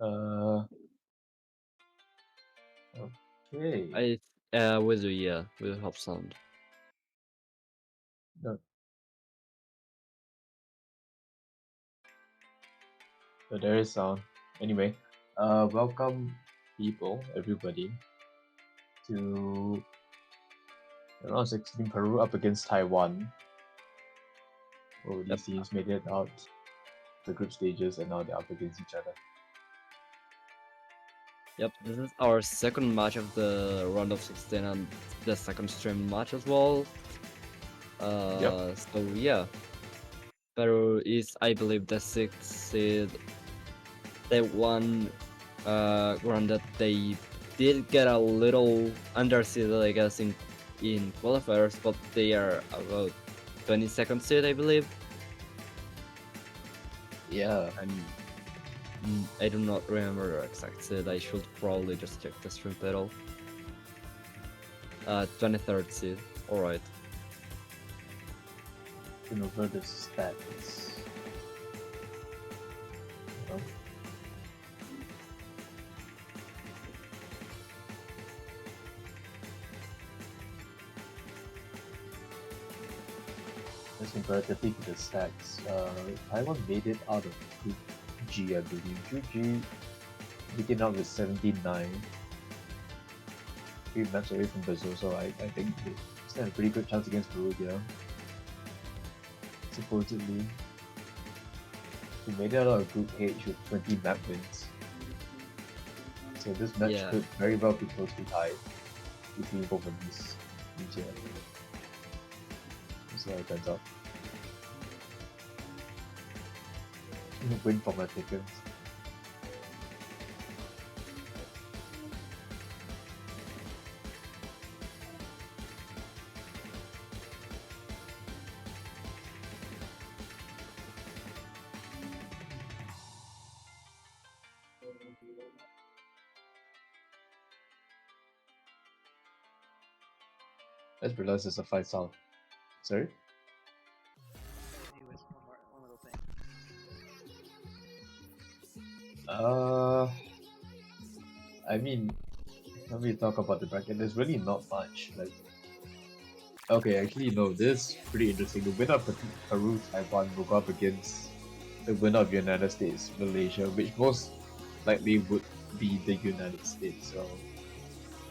Uh, okay. With the with hop sound. No, no, there is sound. Anyway, welcome people, everybody, to round 16 Peru up against Taiwan. Oh, Yep. these teams made it out the group stages and now they're up against each other. Yep, this is our second match of the round of 16 and the second stream match as well. Yep. So yeah, Peru is, I believe, the sixth seed. They won, granted they did get a little underseeded, I guess, in qualifiers, but they are about 22nd seed, I believe. Yeah. I do not remember the exact seed. I should probably just check the stream title. 23rd seed. All right. Over the stats. Oh, as comparatively to the stats, Taiwan made it out of Group G, I believe. Group G began out with 17-9. 3 maps away from Brazil, so I think they stand a pretty good chance against Peru here. Supposedly. We made it out of Group H with 20 map wins. So this match Yeah. could very well be closely tied between both of these teams here. We'll see how it turns out. Win for my tickets. I just realized there's a fight sound. Sorry? Anyways, one little thing. I mean, when we talk about the bracket, there's really not much. Like, okay, actually, no, this is pretty interesting. The winner of Peru, Taiwan will go up against the winner of United States, Malaysia, which most likely would be the United States. So,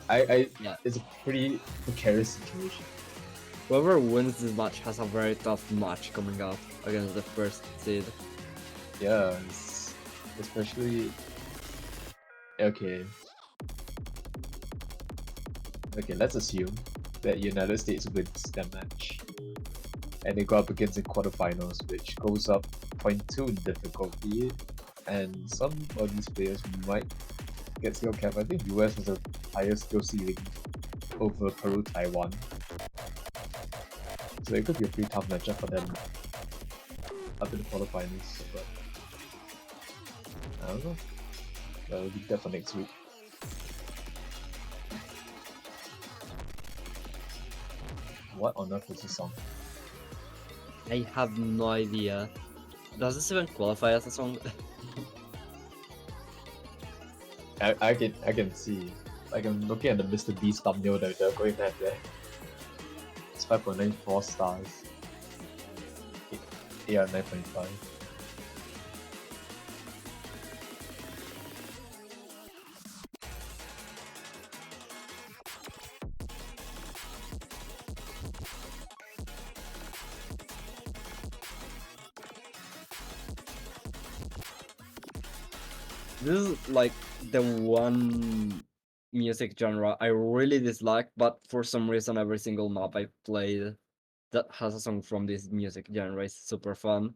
Yeah. it's a pretty precarious situation. Whoever wins this match has a very tough match coming up against the first seed. Yeah, especially. Okay. Okay, let's assume that United States wins their match. And they go up against the quarterfinals, which goes up 0.2 in difficulty. And some of these players might get skill cap. I think US has a higher skill ceiling over Peru, Taiwan. So it could be a pretty tough matchup for them up in the quarterfinals. But I don't know. We'll leave that for next week. What on earth is this song? I have no idea. Does this even qualify as a song? I can see. Like I'm looking at the Mr. Beast thumbnail that they're going at there. It's 5.94 stars. Yeah, 9.5. This is like the one music genre I really dislike, but for some reason every single map I played that has a song from this music genre is super fun.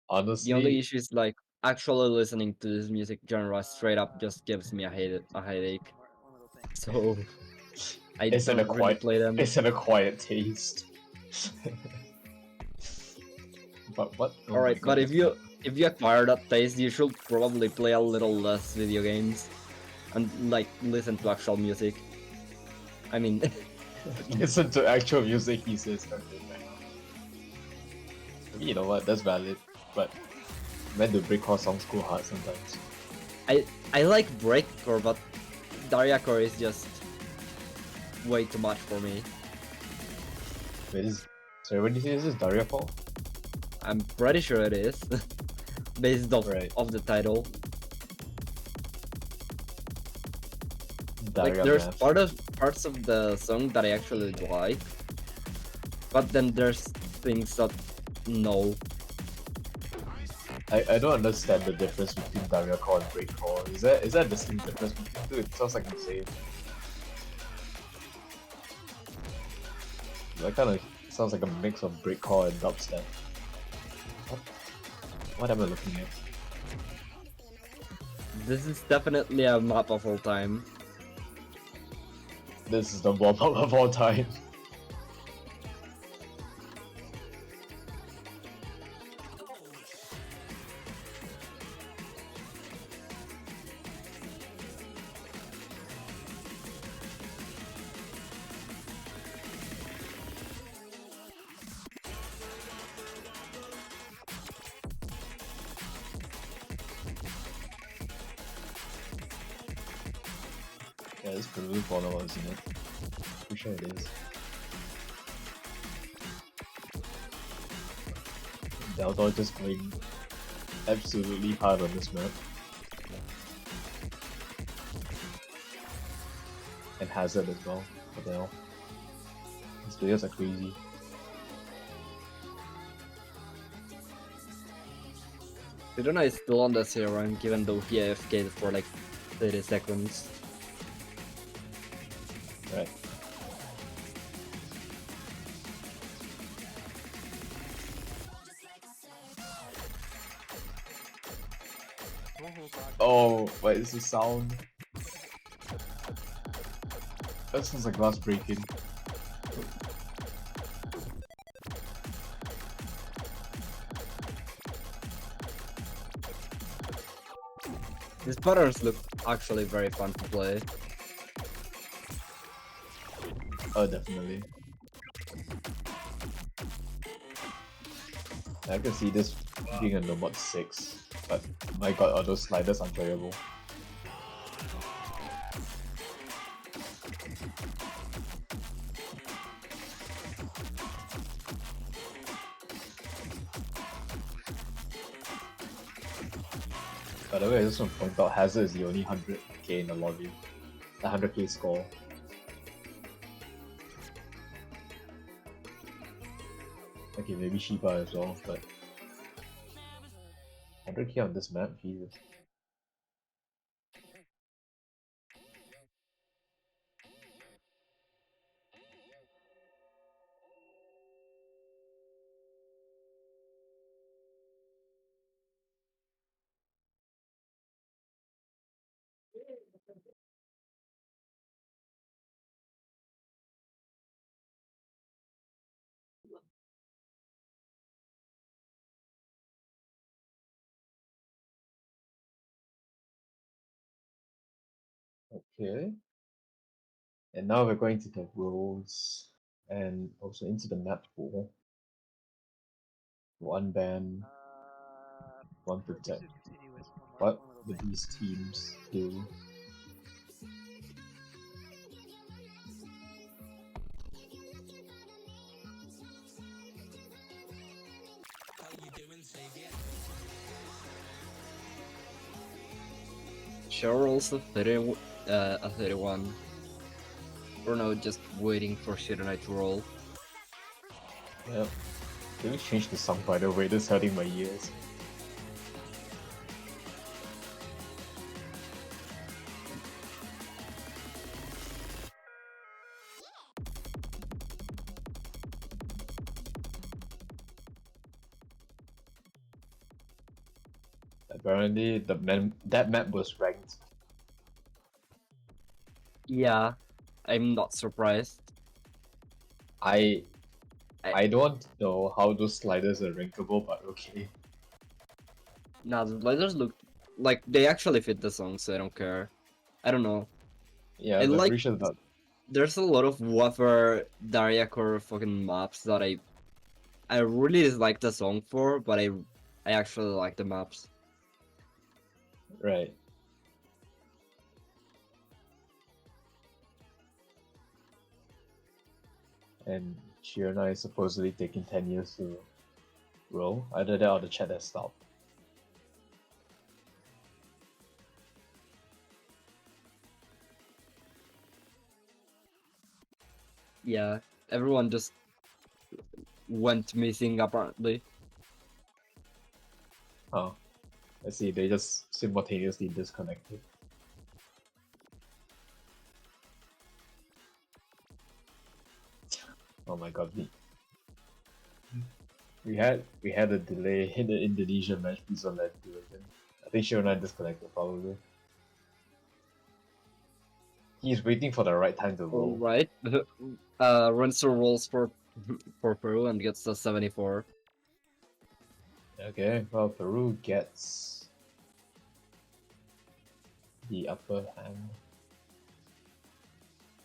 The only Honestly, issue is like actually listening to this music genre straight up just gives me a headache. One little thing. So I it's an don't really acquired play them. it's an acquired taste. But what? Oh my Alright, but god! if you acquire that taste, you should probably play a little less video games and like listen to actual music. I mean, Listen to actual music, he says. Okay, fine. I mean, you know what? That's valid. But Man, the breakcore songs go hard sometimes. I like breakcore, but Dariacore is just way too much for me. Wait, sorry, when you say this is Daria Fall? I'm pretty sure it is, based off Right. of the title. Daria Like there's Math. parts of the song that I actually like, but then there's things that no. I don't understand the difference between Daria Core and Breakcore. Is there a distinct difference between the two? It sounds like the same. That kind of sounds like a mix of breakcore and dubstep. What am I looking at? This is definitely a map of all time. This is the warm up of all time. Yeah, this Peru follow isn't it? Pretty sure it is. Daldor just going absolutely hard on this map. And Hazard as well. What the hell? These players are crazy. Sidona is still on the zero rank, even though he AFK'd for like 30 seconds. Right. Oh, wait, is the sound? That sounds like glass breaking. These patterns look actually very fun to play. Oh, definitely. I can see this being a Nomad 6, but my god, are those sliders unplayable. By the way, I just want to point out Hazard is the only 100k in the lobby. The 100k score. Okay, maybe Shiba as well, but 100k on this map, Jesus. Okay. And now we're going to the roles and also into the map pool. One ban, one protect. What do these teams do? Cheryl's a 31. Bruno just waiting for Shiranai to roll. Yep. Can we change the song by the way? This is hurting my ears. Apparently, that map was ranked. Yeah, I'm not surprised. I don't know how those sliders are rankable, but okay. Nah, the sliders look like they actually fit the song, so I don't care. I don't know. Yeah, I I'm like. pretty sure that. There's a lot of wafer Dariacore fucking maps that I really dislike the song for, but I I actually like the maps. Right. And Shiona is supposedly taking 10 years to roll. Either that or the chat has stopped. Yeah, everyone just went missing apparently. Oh. I see, they just simultaneously disconnected. Oh my god, we had a delay in the Indonesia match because of that again. I think Shiona disconnected probably. He's waiting for the right time to roll. Alright. Renzo rolls for Peru and gets the 74. Okay, well Peru gets the upper hand.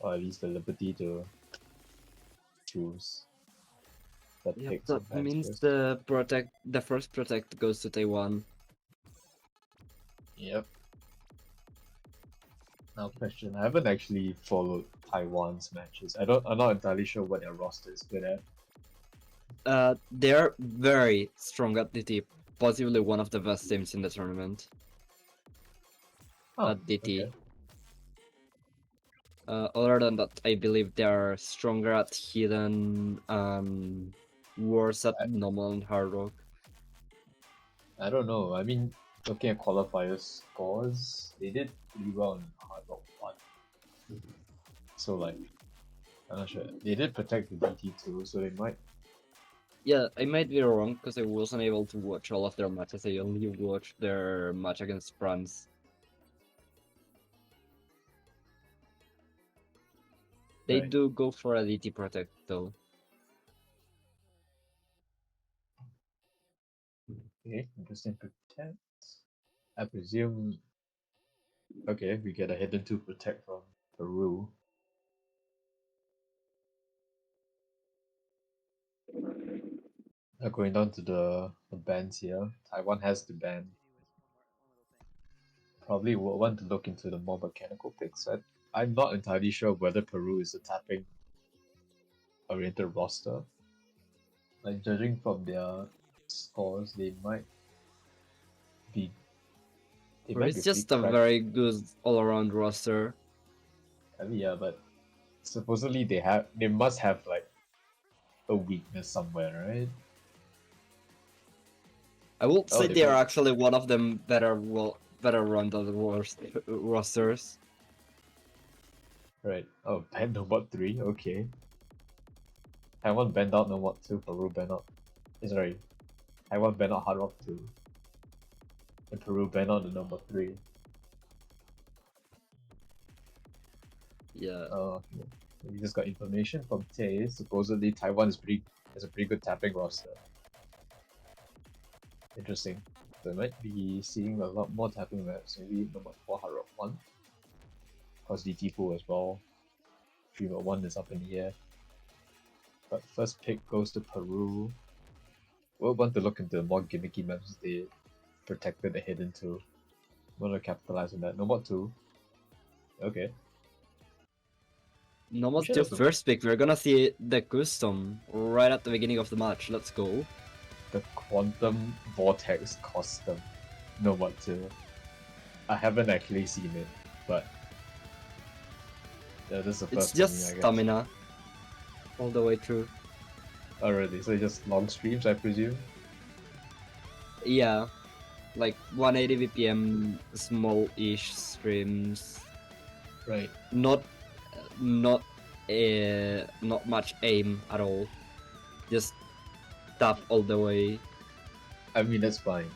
Or at least the liberty to choose the Yep, picks that of hands means first. the first protect goes to Taiwan. Yep. Now question, I haven't actually followed Taiwan's matches. I'm not entirely sure what their roster is good at. They're very strong at DT, possibly one of the best teams in the tournament. Oh, At DT. okay. Other than that, I believe they are stronger at hidden and worse at normal and hard rock. I don't know. I mean, looking at qualifier scores, they did really well in Hard Rock 1. So, like, I'm not sure. They did protect the DT too, so they might. Yeah, I might be wrong because I wasn't able to watch all of their matches. I only watched their match against France. They Right. do go for a DT protect though. Okay, interesting protect. I presume. Okay, we get a hidden 2 protect from Peru. Going down to the bans here. Taiwan has the ban. Probably will want to look into the more mechanical picks. I'm not entirely sure whether Peru is a tapping oriented roster. Like judging from their scores, they might be Or it's pretty just a cracked. very good all-around roster. I mean, yeah, but supposedly they must have like a weakness somewhere, right? I would Oh, say they they are banned, actually one of them better run than the worst rosters. right. Oh, banned Nomad 3, okay. Taiwan banned out Nomad 2, Peru banned out. Sorry. Taiwan banned out Hard Rock 2. And Peru banned out the number 3. Yeah. Okay. We just got information from Tay. Supposedly Taiwan has a pretty good tapping roster. Interesting. So I might be seeing a lot more tapping maps. Maybe number 4 Hard Rock 1. Of course DT pool as well. Dreamer 1 is up in the air. But first pick goes to Peru. We'll want to look into more gimmicky maps they protected the hidden 2. Want to capitalize on that. Nomad 2. Okay. Nomad Sure, 2 that's first pick. We're gonna see the custom right at the beginning of the match. Let's go. the Quantum Vortex custom Nomad 2. I haven't actually seen it, but yeah, this is the It's first for me, just I guess. stamina all the way through. Oh, really? So just long streams, I presume? Yeah, like 180 BPM, small-ish streams. Right. Not, not, not much aim at all. Just tap all the way. I mean, that's fine.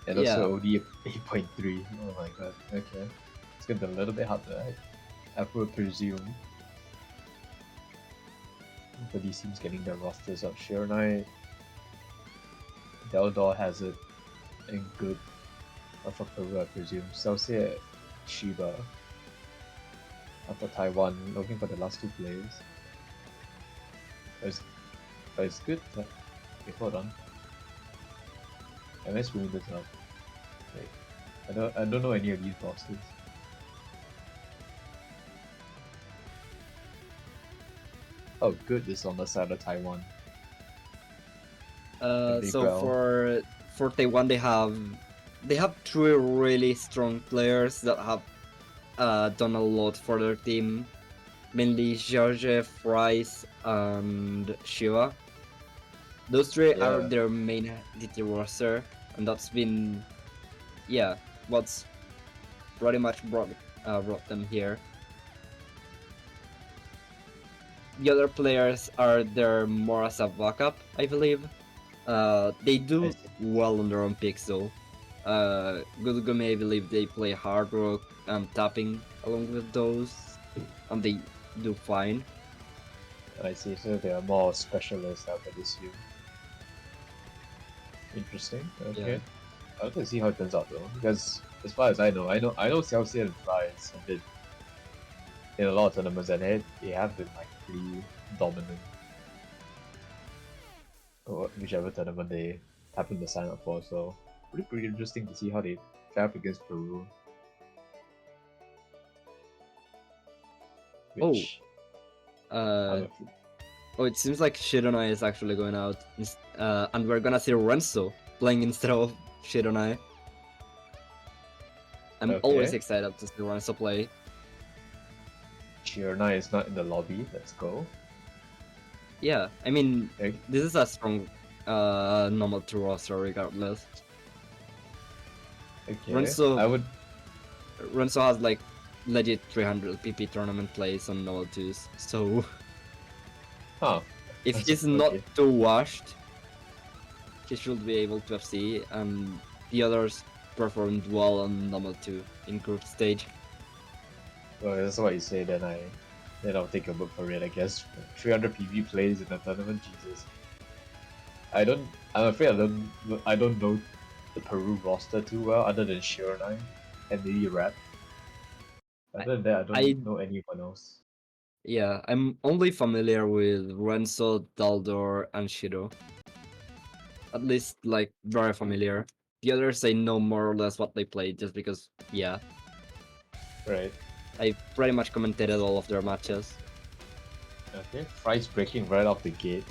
And Yeah. also OD 8.3. Oh my god. Okay. It's gonna be a little bit harder, I would presume. But these teams getting their rosters up. Share Knight, Deldor has it, and good. For Peru, I presume. Celsius, Shiba. For Taiwan, looking for the last 2 players. But it's good. Okay, hold on. Am I screwing this up? Wait, I don't know any of these rosters. Oh, good. This is on the side of Taiwan. They So growl. for Taiwan, they have three really strong players that have done a lot for their team, mainly George, Rice, and Shiva. Those three are Yeah. their main DT roster, and that's been, yeah, what's pretty much brought them here. The other players are there more as a backup, I believe. They I do see. well on their own picks though. Good Gumi, I believe they play hard rock and tapping along with those, and they do fine. I see. So they are more specialists, I would assume. Interesting. Okay. Yeah. I'll have to see how it turns out though, because as far as I know Xiaoxia and Fries have been in a lot of tournaments and they have been like pretty dominant. Or whichever tournament they happen to sign up for, so pretty interesting to see how they fare up against Peru. Oh, Which uh, I'm it seems like Shironai is actually going out, and we're gonna see Renzo playing instead of Shironai. I'm always okay. excited to see Renzo play. Chiorna is not in the lobby. Let's go. Yeah, I mean, Okay. this is a strong normal 2 roster regardless. Okay. Renzo I would. Renzo has like legit 300 PP tournament plays on normal 2s, so Huh. if That's he's not okay. too washed, he should be able to FC, and the others performed well on normal 2 in group stage. Well, that's what you say. Then I'll take a look for it. I guess 300 PV plays in a tournament. Jesus. I'm afraid I don't know the Peru roster too well, other than Shironai and maybe Rap. Other than that, I I don't know anyone else. Yeah, I'm only familiar with Renzo, Daldor, and Shiro. At least, like, very familiar. The others I know more or less what they play, just because, yeah, Right. I pretty much commentated all of their matches. Okay. Fry's breaking right off the gate.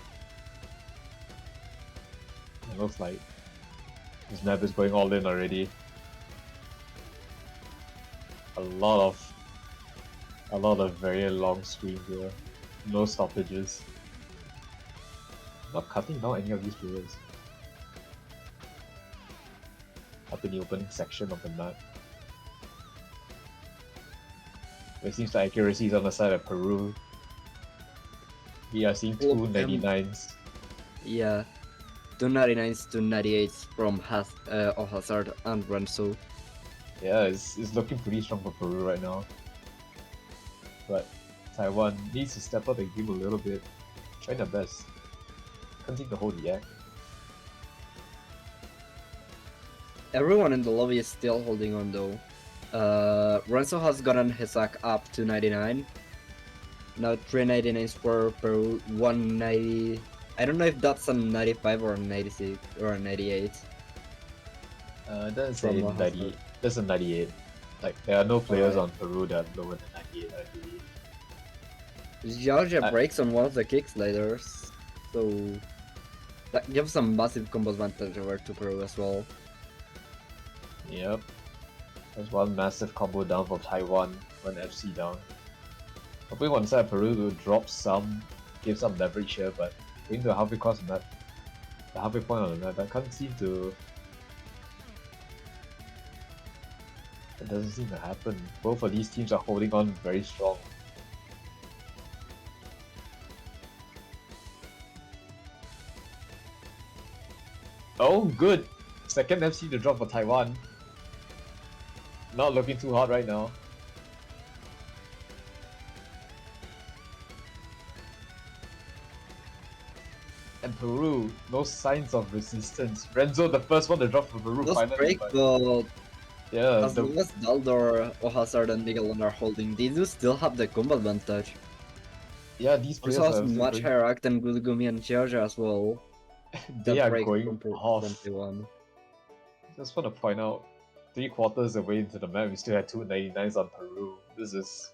It looks like his map is going all in already. A lot of very long streams here. No stoppages. Not cutting down any of these players. Up in the opening section of the map. It seems the accuracy is on the side of Peru. We are seeing All two of them, 99s. yeah, 299s, 298s from Hazard and Renzo. Yeah, it's looking pretty strong for Peru right now. But Taiwan needs to step up the game a little bit. Trying their best. Can't seem to hold the act. Everyone in the lobby is still holding on though. Renzo has gotten his hack up to 99. Now 399s for Peru, 190. I don't know if that's a 95 or a 96 or a 98. That's From a what 90. That's a 98. Like there are no players Alright. on Peru that are lower than 98, I believe. Georgia I- breaks on one of the kick sliders, so that gives some massive combo advantage over to Peru as well. Yep. That's one massive combo down for Taiwan, one FC down. Hoping one side Peru will drop some, give some leverage here, but going to the halfway cross map, the halfway point on the map, I can't seem to. It doesn't seem to happen. Both of these teams are holding on very strong. Oh, good! Second FC to drop for Taiwan. Not looking too hot right now. And Peru, no signs of resistance. Renzo, the first one to drop for Peru Those finally. break, but Yeah, as long as Daldor, Hazard, and Miguelon are holding, they do still have the combo advantage. these players Also has are much going, higher arc than Gulgumi and Georgia as well. they That are break going from off. Taiwan. Just want to point out, 3/4 away into the map, we still had 299s on Peru. This is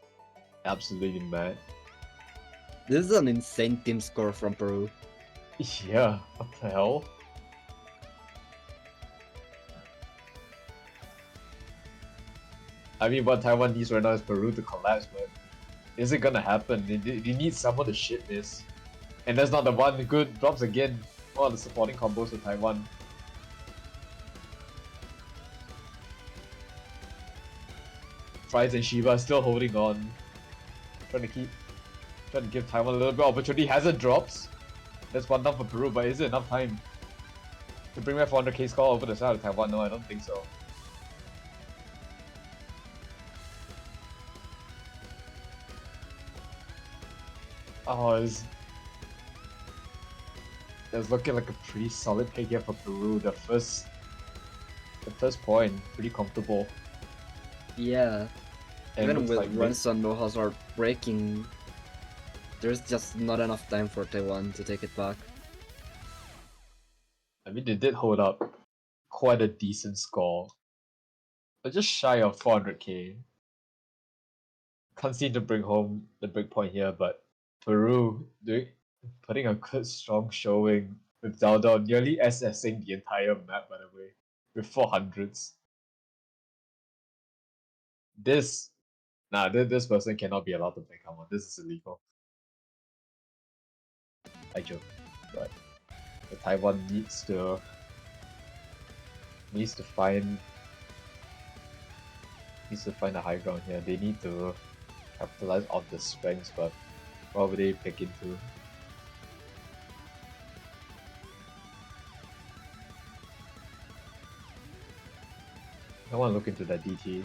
absolutely mad. This is an insane team score from Peru. Yeah, what the hell? I mean, what Taiwan needs right now is Peru to collapse, but is it gonna happen? They need someone to shit this. And that's not the one. Good drops again. One of the supporting combos for Taiwan. Fries and Shiva still holding on. Trying to give Taiwan a little bit of opportunity. Hasn't dropped. That's one down for Peru, but is it enough time to bring back 400k score over the side of Taiwan? No, I don't think so. Oh, it was looking like a pretty solid pick here for Peru. The first point, pretty comfortable. Yeah. And Even with like runs on no hazard breaking, there's just not enough time for Taiwan to take it back. I mean, they did hold up quite a decent score, but just shy of 400k. Can't seem to bring home the big point here, but Peru putting a good strong showing with Dao Dao nearly SSing the entire map, by the way, with 400s. This person cannot be allowed to play. Come on, this is illegal. I joke, but the Taiwan needs to find a high ground here. They need to capitalize on the strengths, but what would they pick into? I want to look into that DT.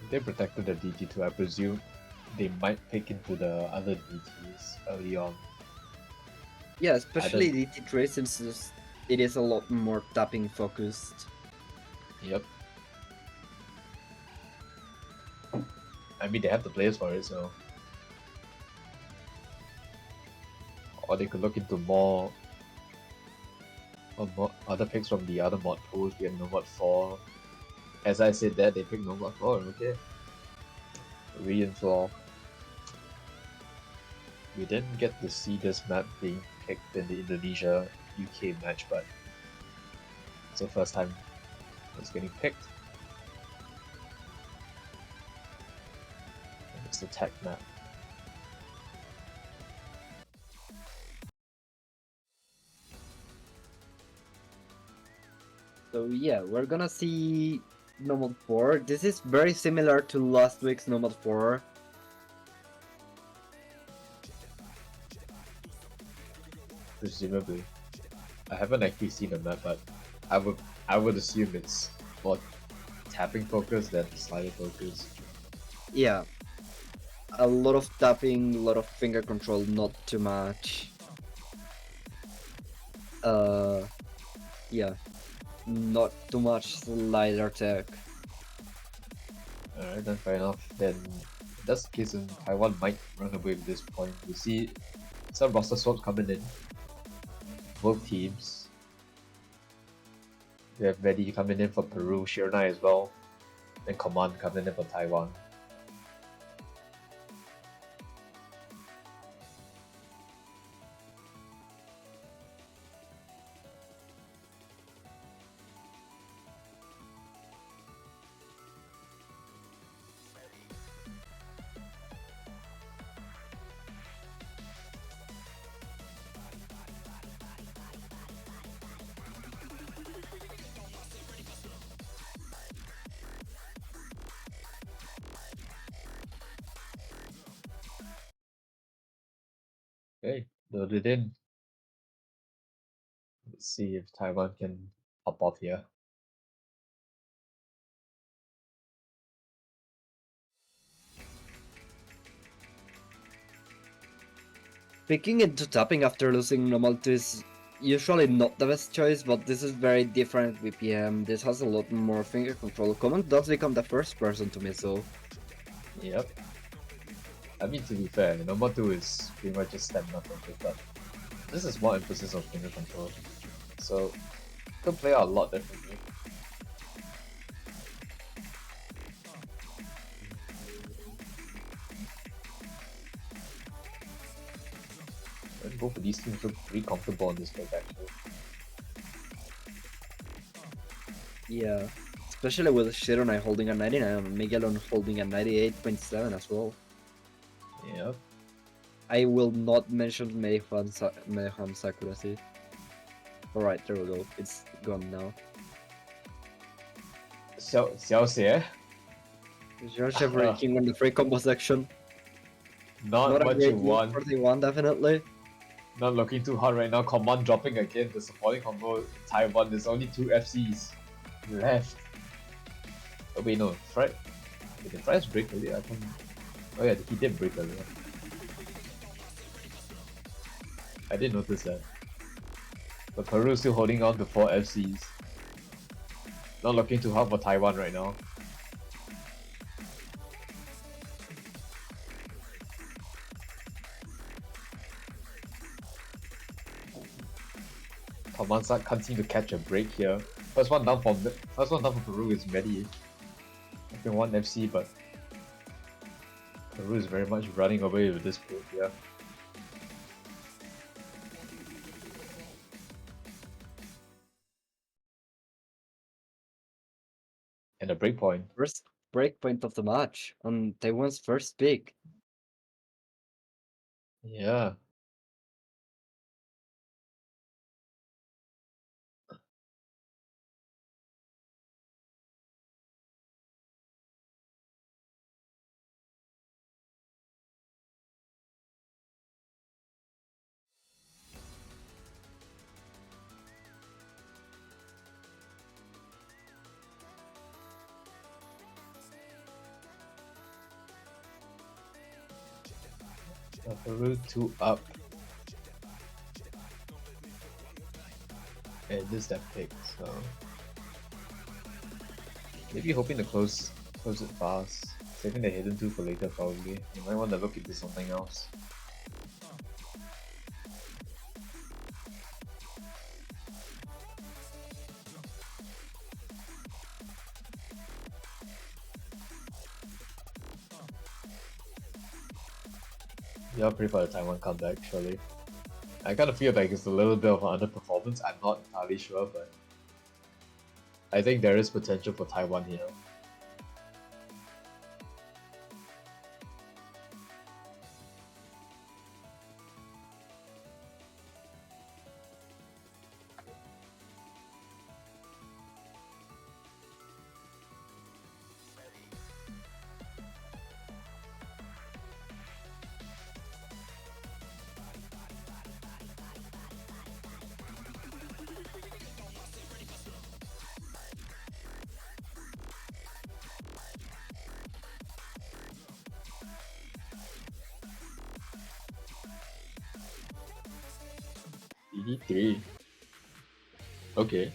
If they protected the DT too, I presume they might pick into the other DTs early on. Yeah, especially DT3 since it is a lot more tapping focused. Yep. I mean, they have the players for it, so. Or they could look into more other picks from the other mod pools. We have no mod 4. As I said that, they picked no mod 4, okay. Reinflow. We didn't get to see this map being picked in the Indonesia UK match, but it's the first time it's getting picked. And it's the tech map. So yeah, we're gonna see Nomad 4. This is very similar to last week's Nomad 4. Presumably. I haven't actually seen the map, but I would assume it's more tapping focus than slider focus. Yeah. A lot of tapping, a lot of finger control, not too much. Yeah. Not too much slider tech. Alright, then fair enough. Then if that's the case, then Taiwan might run away with this point. We see some roster swaps coming in. Both teams. We have Reddy coming in for Peru, Shirnai as well. And Command coming in for Taiwan. Okay, loaded in. Let's see if Taiwan can pop off here. Picking into tapping after losing normal 2 is usually not the best choice, but this is very different with PM. This has a lot more finger control. Command does become the first person to miss though. Yep. I mean, to be fair, number 2 is pretty much just stamina focus, but this is more emphasis on finger control. So Could play out a lot differently. And both of these teams look pretty comfortable on this pick actually. Yeah, especially with Shironai holding a 99 and Megalon holding a 98.7 as well. Yeah. I will not mention Mayhem Sakurasi. Alright, there we go. It's gone now. Xiao Xie, Georgia breaking on the free combo section. not Not a what great you move want. for Taiwan, definitely. Not looking too hard right now. Command dropping again. The supporting combo Taiwan. There's only 2 FCs left. Oh wait, no. Did the Fries break earlier? I can't... Oh yeah, he did break earlier. I didn't notice that. But Peru still holding on to 4 FCs. Not looking too hard for Taiwan right now. Tamansa can't seem to catch a break here. First one down for Peru is Medi. I think 1 FC, but Peru is very much running away with this build here. And a breakpoint. First breakpoint of the match on Taiwan's first pick. Yeah. Peru 2 up. And this is that pick, so maybe hoping to close it fast. Saving the hidden 2 for later probably. You might want to look into something else. Yeah, I'll pray for the Taiwan comeback, surely. I kind of feel like it's a little bit of an underperformance. I'm not entirely sure, but I think there is potential for Taiwan here. DD3. Okay.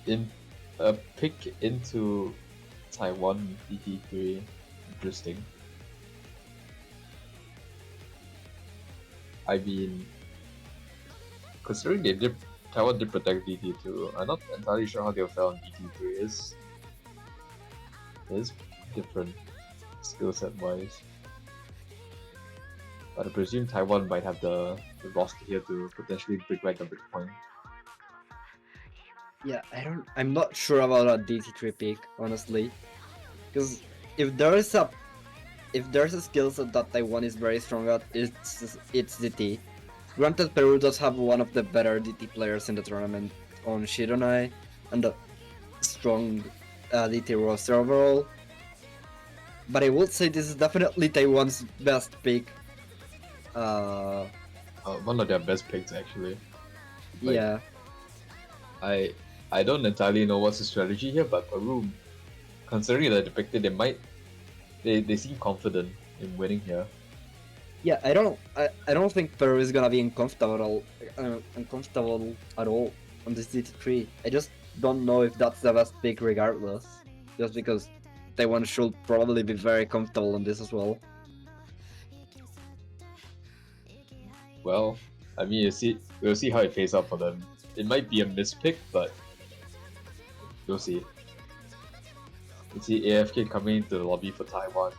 In a pick into Taiwan DD3. Interesting. I mean, considering Taiwan did protect DD2, I'm not entirely sure how they'll fare on DD3. It is different skill set wise. But I presume Taiwan might have the roster here to potentially break back the breakpoint. Yeah, I'm not sure about a DT3 pick, honestly. Because if there's a skill set that Taiwan is very strong at, it's DT. Granted, Peru does have one of the better DT players in the tournament on Shironai and a strong DT roster overall. But I would say this is definitely Taiwan's best pick. One of their best picks actually. Like, Yeah. I don't entirely know what's the strategy here, but Peru, considering that depicted, they seem confident in winning here. Yeah, I don't think Peru is gonna be uncomfortable at all on this DT3. I just don't know if that's the best pick regardless. Just because Taiwan should probably be very comfortable on this as well. Well, I mean, we'll see how it plays out for them. it might be a mispick, but you'll see. You see AFK coming into the lobby for Taiwan.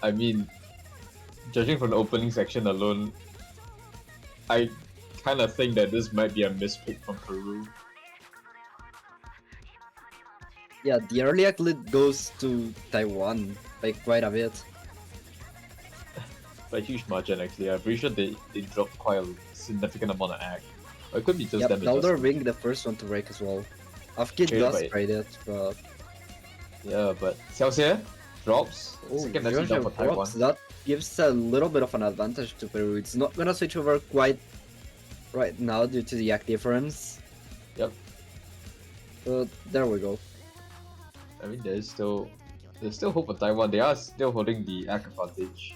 I mean, judging from the opening section alone, I kind of think that this might be a mispick from Peru. Yeah, the early act lead goes to Taiwan by quite a bit. By a huge margin, actually. I'm pretty sure they dropped quite a significant amount of ag. Or it could be just Yep, them Daldor adjusting. being the first one to break as well. Afkid Traded does by- trade it, but... Yeah, but Xiaoxie drops. Oh, Second message down for Zero Taiwan. drops. That gives a little bit of an advantage to Peru. It's not gonna switch over quite right now due to the act difference. Yep. But there we go. I mean, there's still hope for Taiwan. They are still holding the ag advantage.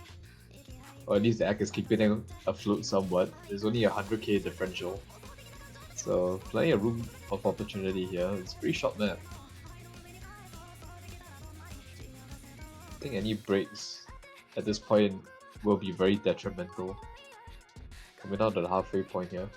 Or at least the ag is keeping them afloat somewhat. There's only 100k differential. So plenty of room of opportunity here. It's a pretty short map. I think any breaks at this point will be very detrimental. Coming out to the halfway point here.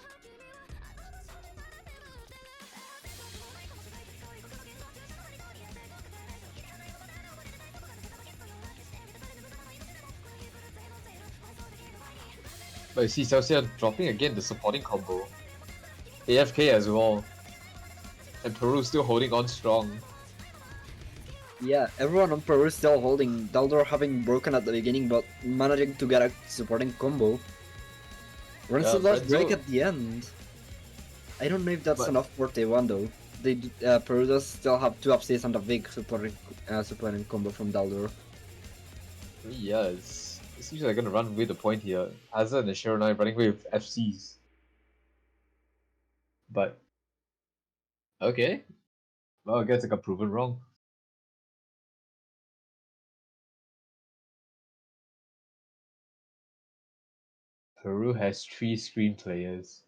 But you see Xiaoxia dropping again the supporting combo. AFK as well. And Peru still holding on strong. Yeah, everyone on Peru is still holding. Daldor having broken at the beginning, but managing to get a supporting combo. Renzo does Renzo- break at the end. I don't know if that's But- enough for Taiwan though. Peru does still have 2 upstays and a big supporting combo from Daldor. Yeah, it seems like they're gonna run away the point here. Hazard and Shironai running away with FCs. But okay. Well, I guess I got proven wrong. Peru has 3 screen players.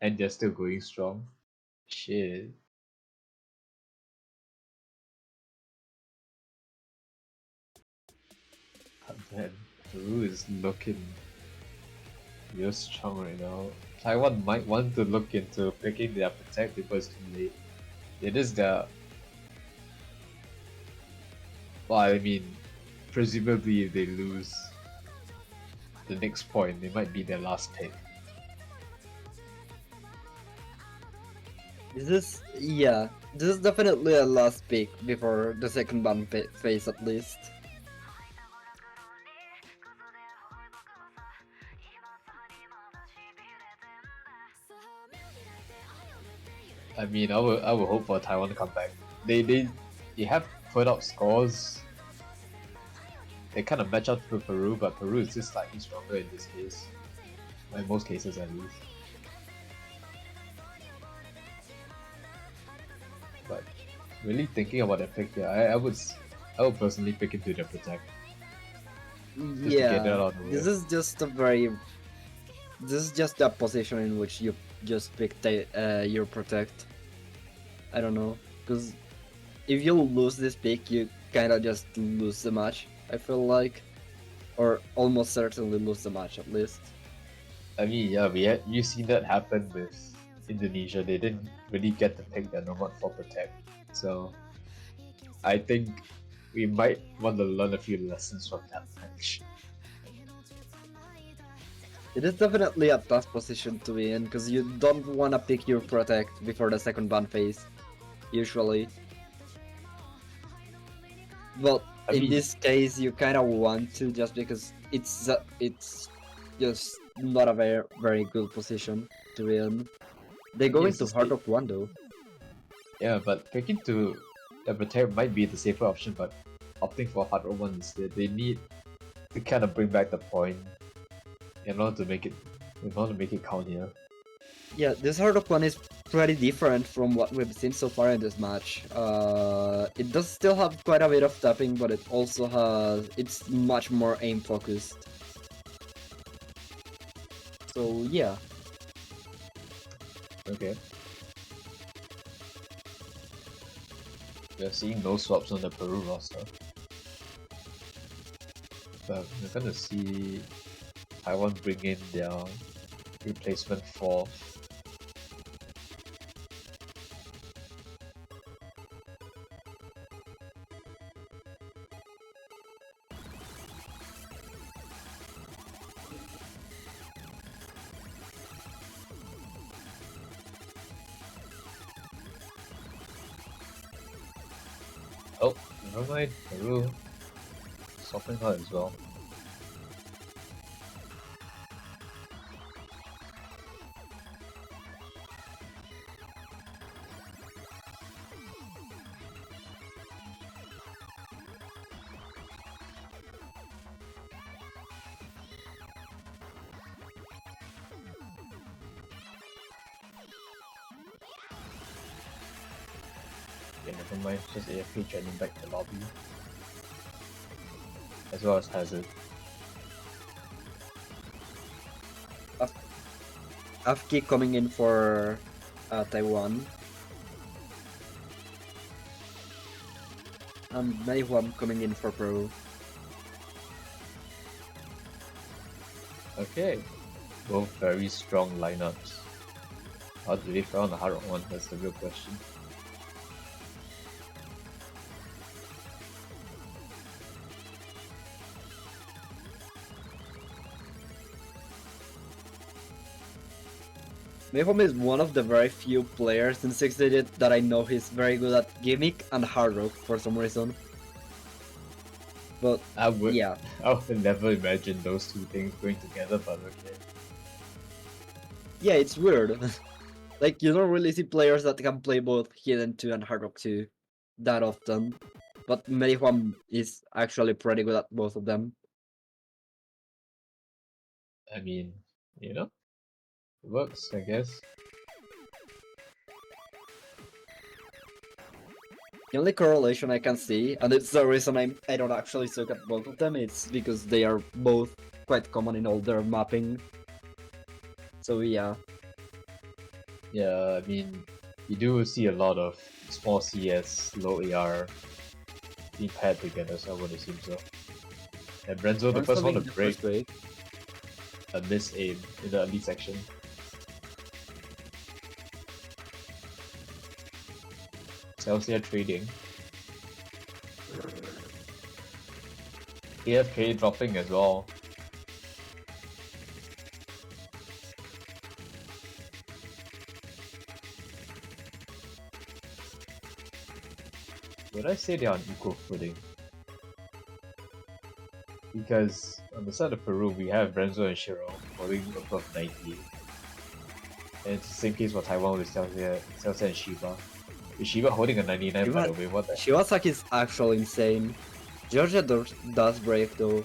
And they're still going strong. Shit. Oh, man, Peru is looking real strong right now. Taiwan might want to look into picking their protect before it's too late. It is the... Well, I mean, presumably if they lose the next point, they might be their last pick. This is definitely a last pick before the second ban phase at least. I mean, I would hope for Taiwan to come back. They have put up scores. They kind of match up with Peru, but Peru is just slightly stronger in this case. In most cases, at least. But really thinking about that pick here, I would personally pick into the protect. Just to get that out of the way. This is just a position in which you just pick your protect. I don't know, because if you lose this pick, you kind of just lose the match. I feel like, or almost certainly lose the match at least. I mean, yeah, you seen that happen with Indonesia. They didn't really get to pick their normal for protect. So I think we might want to learn a few lessons from that match. It is definitely a tough position to be in, because you don't want to pick your protect before the second ban phase, usually. But I in mean- this case, you kind of want to, just because it's just not a very good position to be in. They go Yes, into it's Heart the- of One though. Yeah, but picking to the protect might be the safer option, but opting for Hard One instead, they need to kind of bring back the point in order to make it We want to make it count here. Yeah, this Heart of One is pretty different from what we've seen so far in this match. It does still have quite a bit of tapping, but it also has... it's much more aim focused. So yeah. Okay. We're seeing no swaps on the Peru roster. But we're gonna see Taiwan bring in their replacement for. Oh, never mind, Peru swapping out as well. Yeah, never mind, just AFK trending back to lobby. As well as Hazard. Afki coming in for Taiwan. And Mayhuam coming in for Peru. Okay, both very strong lineups. How do they found the hard one? That's the real question. Mayhem is one of the very few players in 6-digit that I know he's very good at gimmick and hard rock for some reason. But I would, yeah, I would never imagine those two things going together, but okay. yeah, it's weird. Like, you don't really see players that can play both Hidden 2 and Hard Rock 2 that often. But Mayhem is actually pretty good at both of them. I mean, you know, it works, I guess. The only correlation I can see, and it's the reason I don't actually suck at both of them, it's because they are both quite common in all their mapping. So yeah. Yeah, I mean, you do see a lot of small CS, low AR being paired together, so I would assume so. And Brenzo, the first one to break a miss aim in the elite section. Celsius trading. AFK dropping as well. Would I say they're on equal footing? Because on the side of Peru, we have Renzo and Shiro holding above 90. And it's the same case for Taiwan with Celsius and Shiba. Is Shiba holding a 99 by the way? What the heck? Shiwasaki is actually insane. Georgia does break though.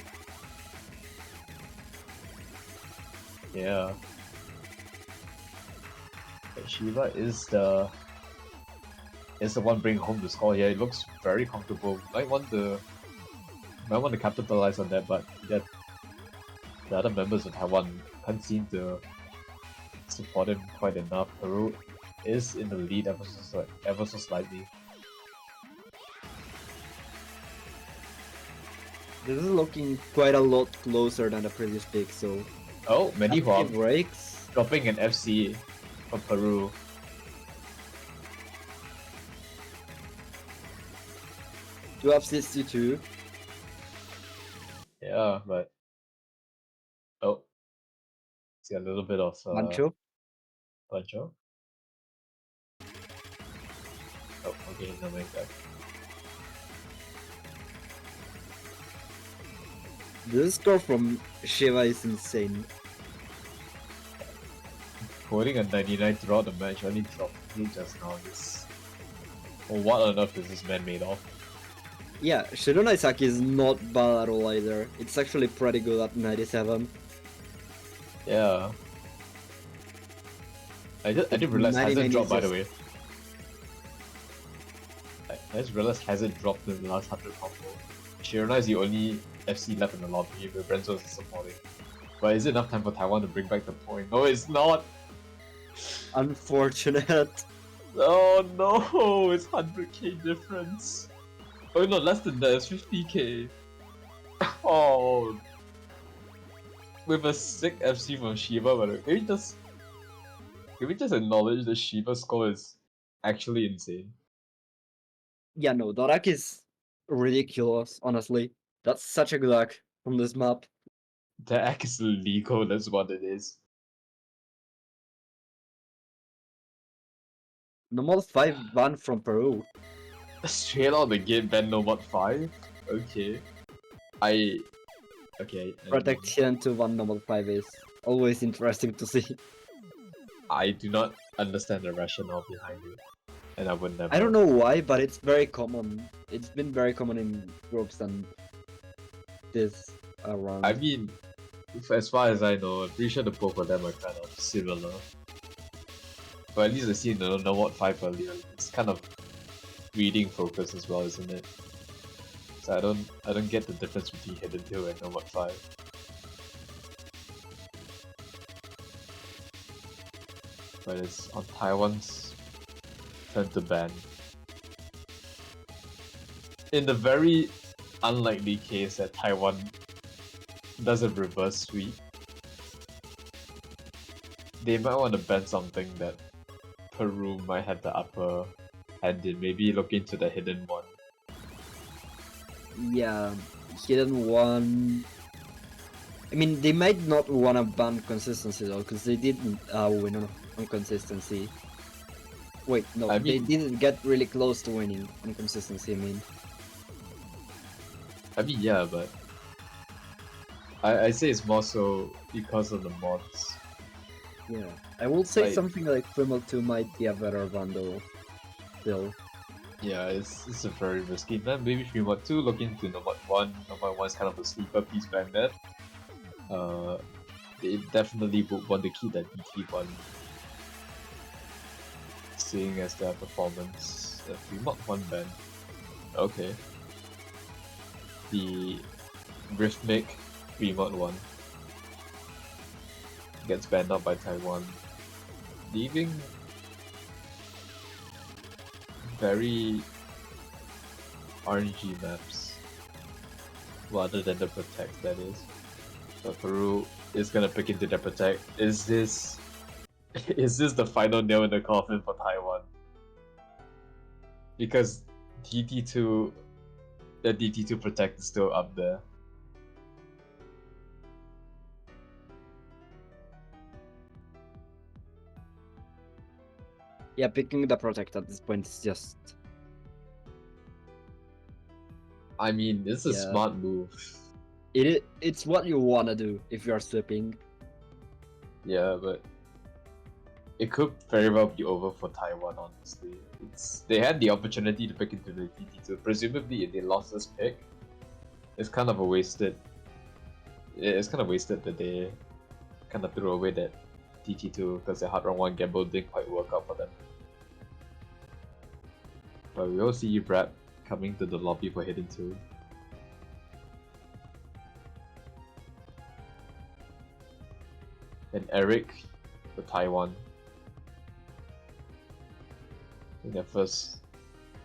Yeah. But Shiba is the one bringing home the score here. It looks very comfortable. Might want to capitalize on that, but the other members of Taiwan can't seem to support him quite enough. Peru is in the lead ever so slightly. This is looking quite a lot closer than the previous pick, so... Oh, many Huang breaks. dropping an FC from Peru. You have 62. Yeah, but... Oh. See a little bit of... Mancho. Pancho? Oh, okay, no make that. This score from Shiva is insane. Holding a 99 throughout the match, only dropped me just now. Well, what on earth is this man made of? Yeah, Shirona Isaki is not bad at all either. It's actually pretty good at 97. Yeah. I didn't realize 99 hasn't is dropped, by the just- way. I just realized hasn't dropped in the last 100 combo. She realized you only FC left in the lobby, but Brenzo is supporting. But is it enough time for Taiwan to bring back the point? No, it's not! Unfortunate. Oh no, it's 100k difference. Oh no, less than that, it's 50k. Oh, with a sick FC from Shiva, but can we just acknowledge the Shiva score is actually insane? Yeah, no, Dorak is ridiculous, honestly. That's such a good hack from this map. The act is legal, that's what it is. Normal 5 ban from Peru. Straight out the gate, ban no mod 5? Okay. Okay. Protect hidden to 1 normal 5 is always interesting to see. I do not understand the rationale behind it. And I would never. I don't know why, but it's very common. It's been very common in groups and this around. I mean, as far as I know, I'm pretty sure the both of them are kind of similar. But at least I see the no mod 5 earlier. It's kind of reading focus as well, isn't it? So I don't get the difference between Hidden 2 and no mod 5. But it's on Taiwan's turn to ban. In the very unlikely case that Taiwan does a reverse sweep, they might want to ban something that Peru might have the upper hand in. Maybe look into the hidden one. Yeah, hidden one. I mean, they might not want to ban consistency though, because they didn't win on consistency. Wait, no, they didn't get really close to winning on consistency. I mean, yeah, but I say it's more so because of the mods. Yeah, I will say Like- something like Primal 2 might be a better bundle still. Yeah, it's a very risky. Then maybe if you want to look into Nomad 1, Nomad 1 is kind of a sleeper piece back then. They definitely would want to keep that DT1, seeing as their performance. The Fremont 1 band. Okay. The Rhythmic Fremont 1 gets banned out by Taiwan, leaving very RNG maps, well, other than the Protect, that is. So Peru is gonna pick into the Protect. Is this the final nail in the coffin for Taiwan? Because DT2, the DT2 Protect is still up there. Yeah, picking the Protect at this point is just... I mean, this is a Yeah. smart move. It's what you wanna do if you're sweeping. Yeah, but it could very well be over for Taiwan, honestly. They had the opportunity to pick into the DT2. Presumably, if they lost this pick, it's kind of wasted that they kind of threw away that DT2 because the hard run 1 gamble didn't quite work out for them. But we will see Brad coming to the lobby for Hidden 2. And Eric for Taiwan. I think both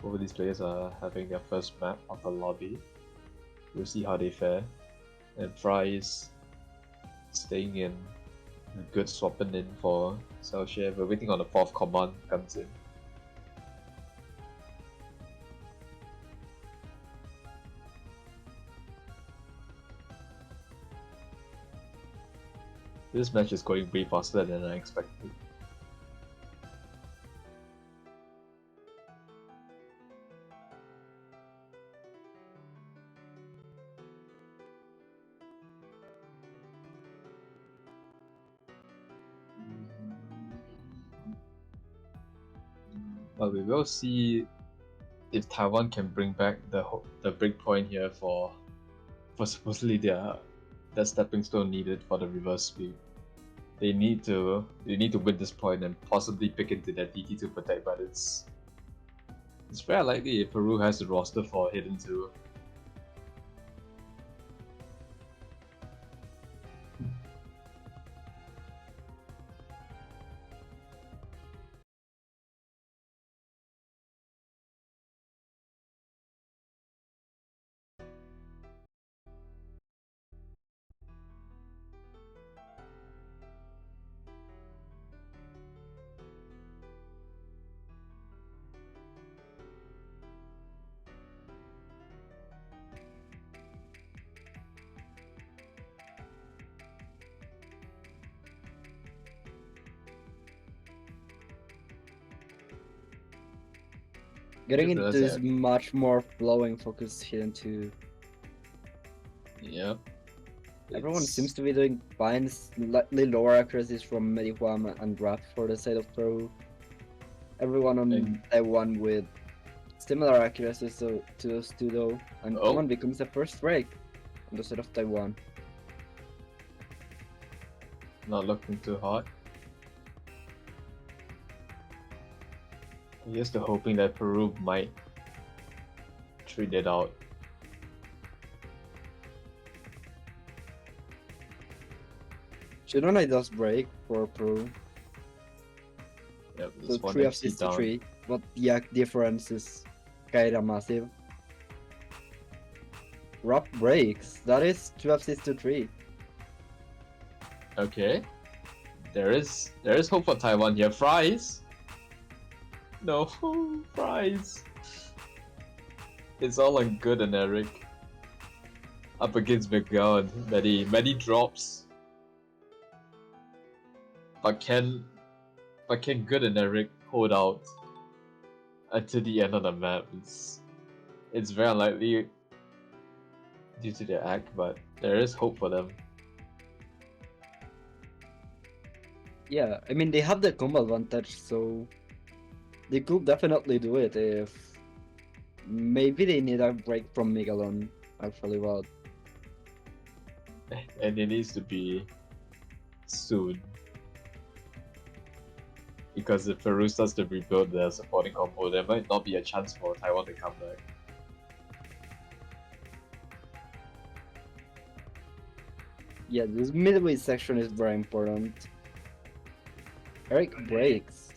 of these players are having their first map of the lobby. We'll see how they fare. And Fry is staying in, good swapping in for Cellshare. We're waiting on the 4th command comes in. This match is going way faster than I expected. But we will see if Taiwan can bring back the break point here for supposedly their stepping stone needed for the reverse sweep. they need to win this point and possibly pick into their DT to protect, but it's very unlikely if Peru has the roster for Hidden 2. Getting Just into realized this that- much more flowing focus Hidden 2. Yeah. Everyone It's- seems to be doing fine, slightly lower accuracies from Medihuam and Draft for the side of Peru. Everyone on And- Taiwan with similar accuracies to those two though, and Oh. common becomes the first break on the side of Taiwan. Not looking too hot. I guess they're hoping that Peru might trade it out. Shidonai does break for Peru, Yep, so this one 3 of MC 6 to down. 3, but the difference is kinda massive. Rock breaks, that is 2 of 6 to 3. Okay. There is hope for Taiwan here. Fries! No, Fries! It's all on Good and Eric. Up against Miguel and Medi. Medi drops. But can Good and Eric hold out until the end of the map? It's very unlikely due to their act, but there is hope for them. Yeah, I mean, they have the combo advantage, so they could definitely do it if maybe they need a break from Megalon, actually, but And it needs to be soon. Because if Peru starts to rebuild their supporting combo, there might not be a chance for Taiwan to come back. yeah, this midway section is very important. Eric breaks.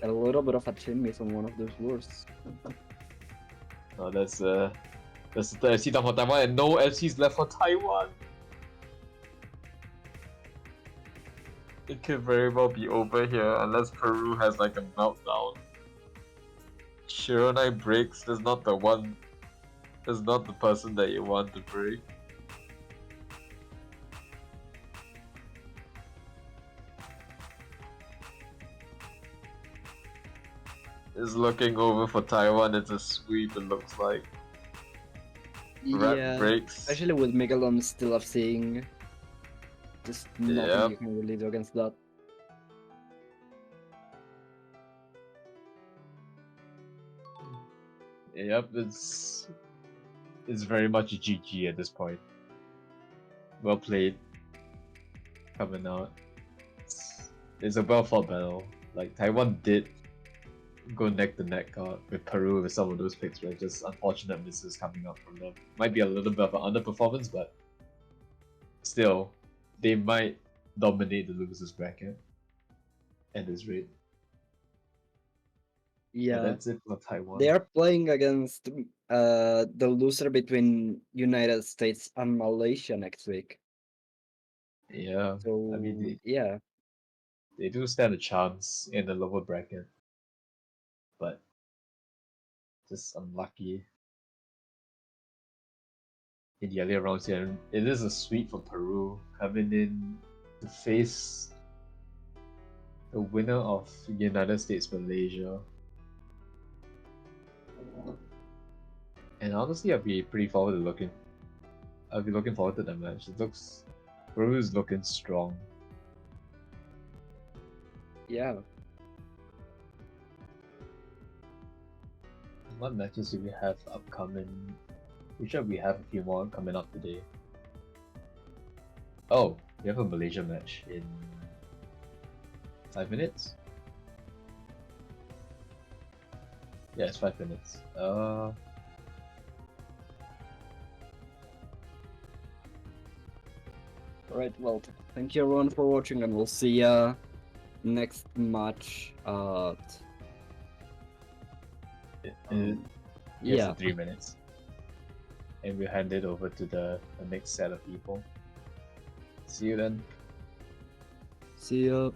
A little bit of a chin miss on one of those lures. That's the FC down for Taiwan and no FCs left for Taiwan. It could very well be over here unless Peru has like a meltdown. Shironai breaks, there's not the person that you want to break. It's looking over for Taiwan, it's a sweep it looks like. Rat Yeah, breaks. especially with Megalon still up seeing. Just nothing Yep. you can really do against that. Yep, it's very much a GG at this point. Well played. Coming out. It's a well fought battle. Like Taiwan did go neck to neck with Peru with some of those picks, right? Just unfortunate misses coming up from them. Might be a little bit of an underperformance, but still, they might dominate the losers bracket at this rate. But Yeah, that's it for Taiwan. they are playing against the loser between United States and Malaysia next week. Yeah, So I mean yeah, they do stand a chance in the lower bracket, but just unlucky in the earlier rounds here. And it is a sweep for Peru coming in to face the winner of United States Malaysia. And honestly, I'd be pretty forward to looking. I'd be looking forward to that match. It looks Peru is looking strong. yeah. What matches do we have upcoming? We sure we have a few more coming up today. Oh, we have a Malaysia match in 5 minutes? Yeah, it's 5 minutes. Alright, well, thank you everyone for watching, and we'll see ya next match at Yes, yeah. 3 minutes. And we'll hand it over to the next set of people. See you then. See ya.